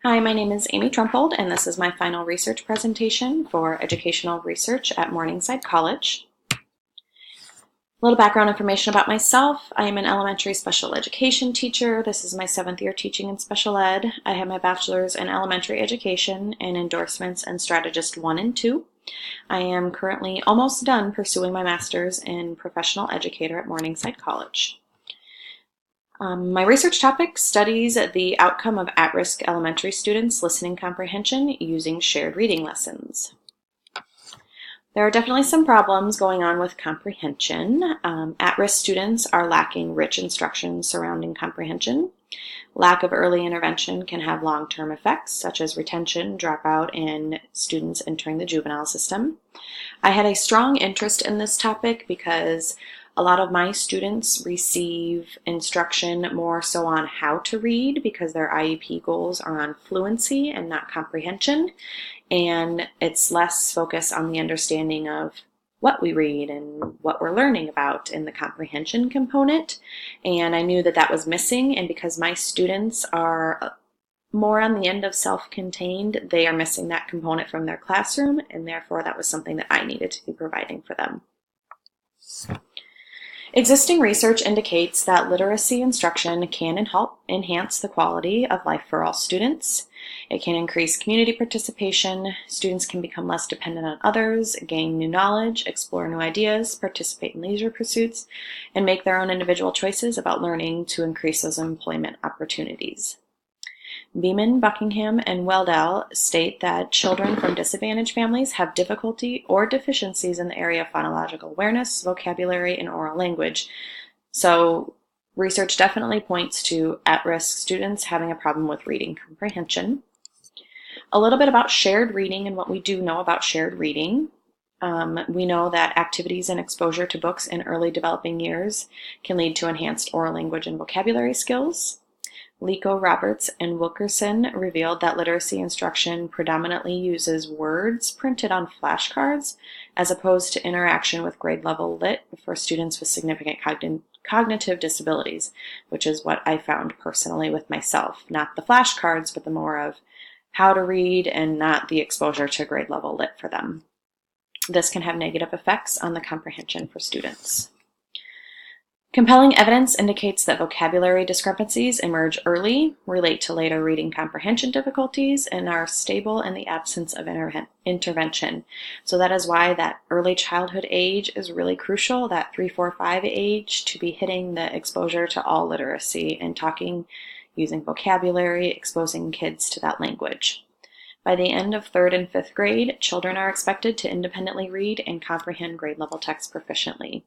Hi, my name is Amy Trumpold, and this is my final research presentation for educational research at Morningside College. A little background information about myself. I am an elementary special education teacher. This is my 7th year teaching in special ed. I have my bachelor's in elementary education and endorsements in Strategist 1 and 2. I am currently almost done pursuing my master's in professional educator at Morningside College. My research topic studies the outcome of at-risk elementary students' listening comprehension using shared reading lessons. There are definitely some problems going on with comprehension. At-risk students are lacking rich instruction surrounding comprehension. Lack of early intervention can have long-term effects, such as retention, dropout, and students entering the juvenile system. I had a strong interest in this topic because a lot of my students receive instruction more so on how to read because their IEP goals are on fluency and not comprehension, and it's less focused on the understanding of what we read and what we're learning about in the comprehension component. And I knew that that was missing, and because my students are more on the end of self-contained, they are missing that component from their classroom, and therefore that was something that I needed to be providing for them. Existing research indicates that literacy instruction can help enhance the quality of life for all students. It can increase community participation. Students can become less dependent on others, gain new knowledge, explore new ideas, participate in leisure pursuits, and make their own individual choices about learning to increase those employment opportunities. Beeman, Buckingham, and Weldell state that children from disadvantaged families have difficulty or deficiencies in the area of phonological awareness, vocabulary, and oral language. So research definitely points to at-risk students having a problem with reading comprehension. A little bit about shared reading and what we do know about shared reading. We know that activities and exposure to books in early developing years can lead to enhanced oral language and vocabulary skills. Lico, Roberts, and Wilkerson revealed that literacy instruction predominantly uses words printed on flashcards as opposed to interaction with grade level lit for students with significant cognitive disabilities, which is what I found personally with myself. Not the flashcards, but the more of how to read and not the exposure to grade level lit for them. This can have negative effects on the comprehension for students. Compelling evidence indicates that vocabulary discrepancies emerge early, relate to later reading comprehension difficulties, and are stable in the absence of intervention. So that is why that early childhood age is really crucial, that 3, 4, 5 age, to be hitting the exposure to all literacy and talking, using vocabulary, exposing kids to that language. By the end of 3rd and 5th grade, children are expected to independently read and comprehend grade level text proficiently.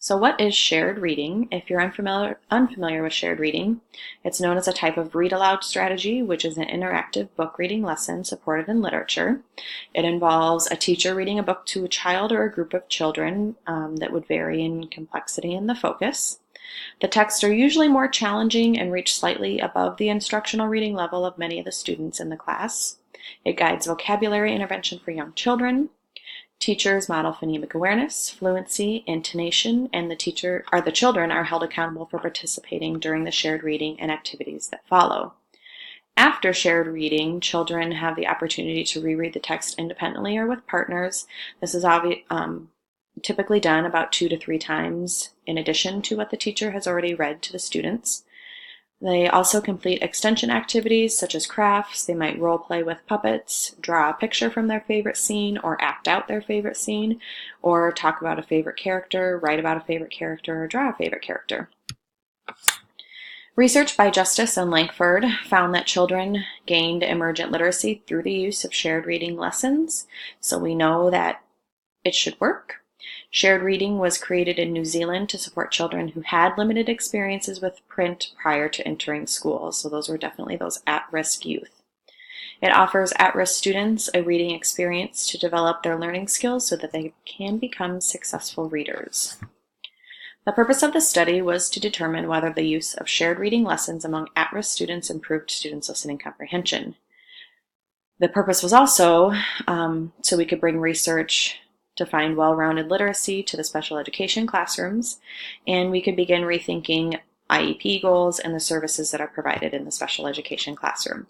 So what is shared reading? If you're unfamiliar with shared reading, it's known as a type of read-aloud strategy, which is an interactive book reading lesson supported in literature. It involves a teacher reading a book to a child or a group of children that would vary in complexity and the focus. The texts are usually more challenging and reach slightly above the instructional reading level of many of the students in the class. It guides vocabulary intervention for young children. Teachers model phonemic awareness, fluency, intonation, and the children are held accountable for participating during the shared reading and activities that follow. After shared reading, children have the opportunity to reread the text independently or with partners. This is typically done about 2 to 3 times in addition to what the teacher has already read to the students. They also complete extension activities such as crafts. They might role play with puppets, draw a picture from their favorite scene, or act out their favorite scene, or talk about a favorite character, write about a favorite character, or draw a favorite character. Research by Justice and Lankford found that children gained emergent literacy through the use of shared reading lessons, so we know that it should work. Shared reading was created in New Zealand to support children who had limited experiences with print prior to entering school, so those were definitely those at-risk youth. It offers at-risk students a reading experience to develop their learning skills so that they can become successful readers. The purpose of the study was to determine whether the use of shared reading lessons among at-risk students improved students' listening comprehension. The purpose was also so we could bring research to find well-rounded literacy to the special education classrooms, and we could begin rethinking IEP goals and the services that are provided in the special education classroom.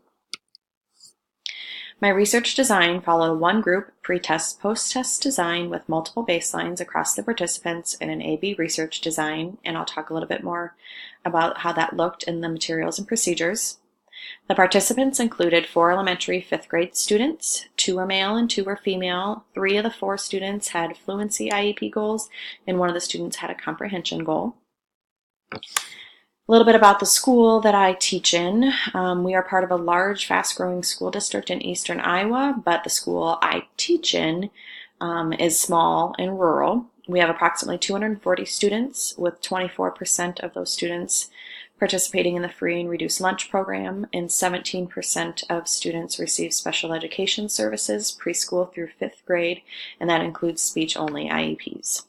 My research design followed one group pre-test, post-test design with multiple baselines across the participants in an A/B research design, and I'll talk a little bit more about how that looked in the materials and procedures. The participants included 4 elementary 5th grade students, 2 were male and 2 were female. 3 of the 4 students had fluency IEP goals, and 1 of the students had a comprehension goal. A little bit about the school that I teach in. We are part of a large, fast-growing school district in eastern Iowa, but the school I teach in is small and rural. We have approximately 240 students, with 24% of those students participating in the free and reduced lunch program, and 17% of students receive special education services preschool through 5th grade, and that includes speech-only IEPs.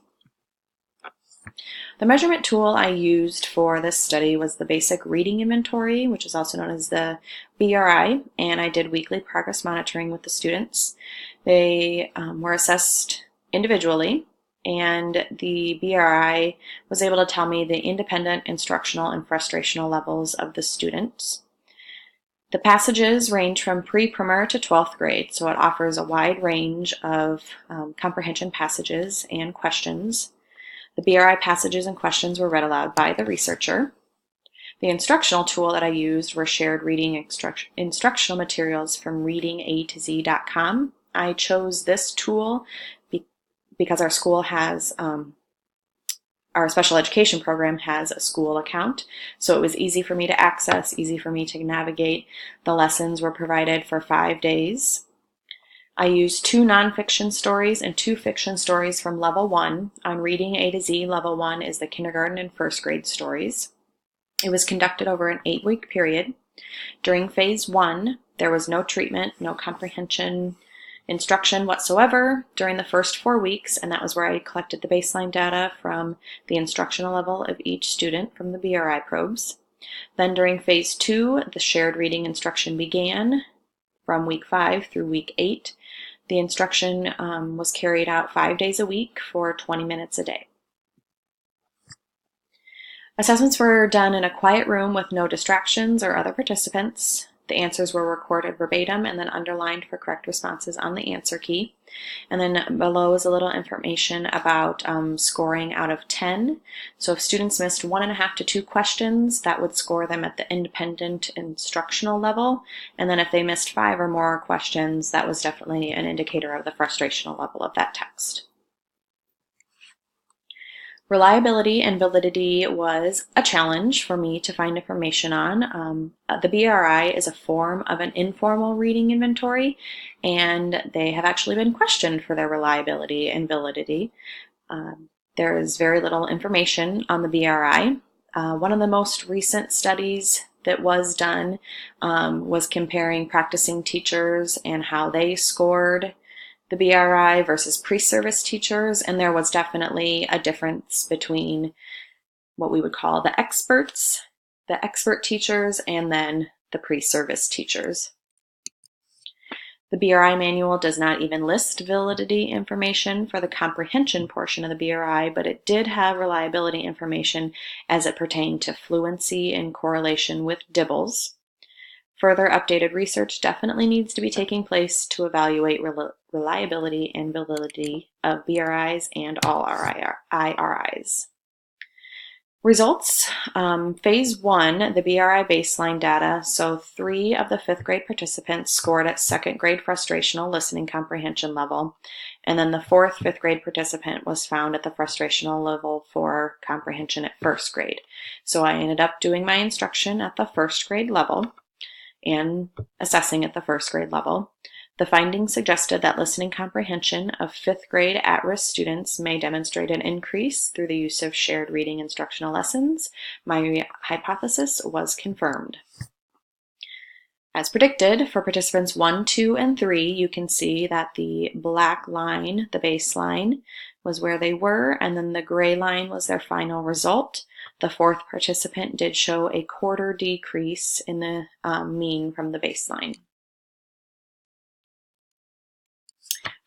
The measurement tool I used for this study was the Basic Reading Inventory, which is also known as the BRI, and I did weekly progress monitoring with the students. They were assessed individually, and the BRI was able to tell me the independent, instructional, and frustrational levels of the students. The passages range from pre-primer to 12th grade, so it offers a wide range of comprehension passages and questions. The BRI passages and questions were read aloud by the researcher. The instructional tool that I used were shared reading instructional materials from readingatozee.com. I chose this tool because our school has, our special education program has a school account, so it was easy for me to access, easy for me to navigate. The lessons were provided for 5 days. I used 2 nonfiction stories and 2 fiction stories from Level 1. On Reading A to Z, Level 1 is the kindergarten and 1st grade stories. It was conducted over an 8-week period. During Phase 1, there was no treatment, no comprehension instruction whatsoever during the first 4 weeks, and that was where I collected the baseline data from the instructional level of each student from the BRI probes. Then during Phase 2, the shared reading instruction began from week 5 through week 8. The instruction was carried out 5 days a week for 20 minutes a day. Assessments were done in a quiet room with no distractions or other participants. The answers were recorded verbatim and then underlined for correct responses on the answer key. And then below is a little information about scoring out of 10. So if students missed 1.5 to 2 questions, that would score them at the independent instructional level. And then if they missed 5 or more questions, that was definitely an indicator of the frustrational level of that text. Reliability and validity was a challenge for me to find information on. The BRI is a form of an informal reading inventory, and they have actually been questioned for their reliability and validity. There is very little information on the BRI. One of the most recent studies that was done was comparing practicing teachers and how they scored the BRI versus pre-service teachers, and there was definitely a difference between what we would call the expert teachers, and then the pre-service teachers. The BRI manual does not even list validity information for the comprehension portion of the BRI, but it did have reliability information as it pertained to fluency in correlation with DIBELS. Further updated research definitely needs to be taking place to evaluate reliability and validity of BRIs and all IRIs. Results. Phase 1, the BRI baseline data. So 3 of the 5th grade participants scored at 2nd grade frustrational listening comprehension level. And then the 4th 5th grade participant was found at the frustrational level for comprehension at 1st grade. So I ended up doing my instruction at the 1st grade level and assessing at the 1st grade level. The findings suggested that listening comprehension of 5th grade at-risk students may demonstrate an increase through the use of shared reading instructional lessons. My hypothesis was confirmed. As predicted, for participants 1, 2, and 3, you can see that the black line, the baseline, was where they were, and then the gray line was their final result. The 4th participant did show a quarter decrease in the mean from the baseline.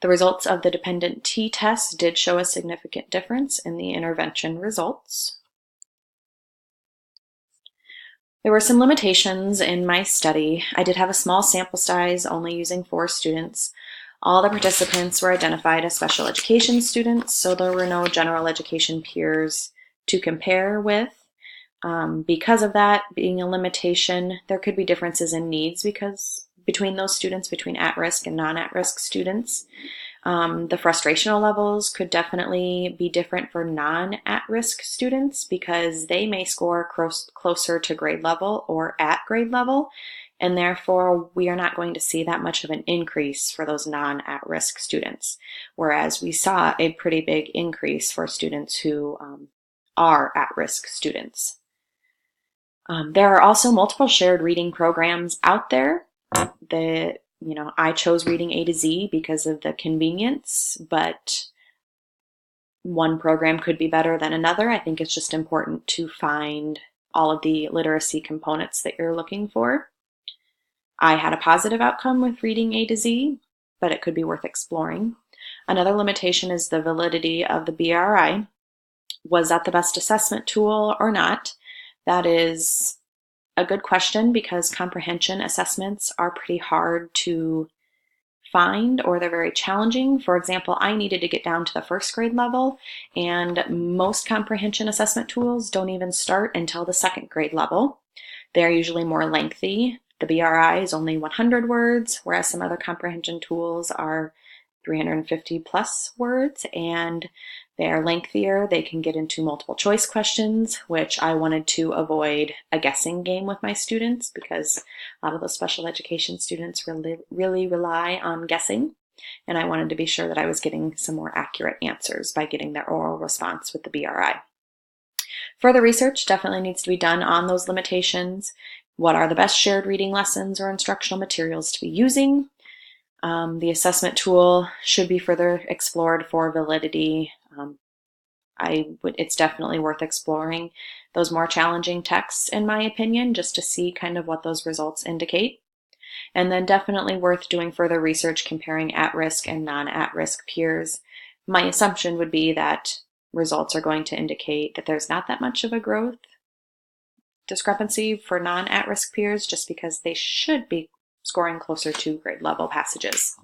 The results of the dependent t-test did show a significant difference in the intervention results. There were some limitations in my study. I did have a small sample size, only using 4 students. All the participants were identified as special education students, so there were no general education peers to compare with. Because of that being a limitation, there could be differences in needs between those students, between at-risk and non-at-risk students. The frustrational levels could definitely be different for non-at-risk students because they may score closer to grade level or at grade level, and therefore we are not going to see that much of an increase for those non-at-risk students, whereas we saw a pretty big increase for students who are at-risk students. There are also multiple shared reading programs out there. I chose reading A to Z because of the convenience, but one program could be better than another. I think it's just important to find all of the literacy components that you're looking for. I had a positive outcome with reading A to Z, but it could be worth exploring. Another limitation is the validity of the BRI. Was that the best assessment tool or not? That is a good question because comprehension assessments are pretty hard to find, or they're very challenging. For example, I needed to get down to the first grade level, and most comprehension assessment tools don't even start until the second grade level. They're usually more lengthy. The BRI is only 100 words, whereas some other comprehension tools are 350 plus words, and they're lengthier. They can get into multiple choice questions, which I wanted to avoid a guessing game with my students because a lot of those special education students really rely on guessing, and I wanted to be sure that I was getting some more accurate answers by getting their oral response with the BRI. Further research definitely needs to be done on those limitations. What are the best shared reading lessons or instructional materials to be using? The assessment tool should be further explored for validity. It's definitely worth exploring those more challenging texts, in my opinion, just to see kind of what those results indicate. And then definitely worth doing further research comparing at-risk and non-at-risk peers. My assumption would be that results are going to indicate that there's not that much of a growth discrepancy for non-at-risk peers just because they should be scoring closer to grade level passages.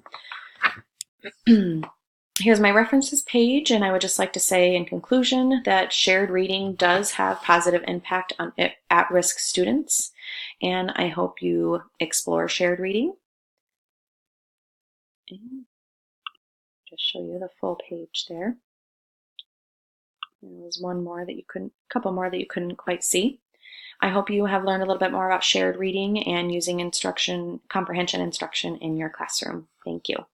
Here's my references page, and I would just like to say in conclusion that shared reading does have positive impact on at-risk students, and I hope you explore shared reading. And just show you the full page there. There was a couple more that you couldn't quite see. I hope you have learned a little bit more about shared reading and using comprehension instruction in your classroom. Thank you.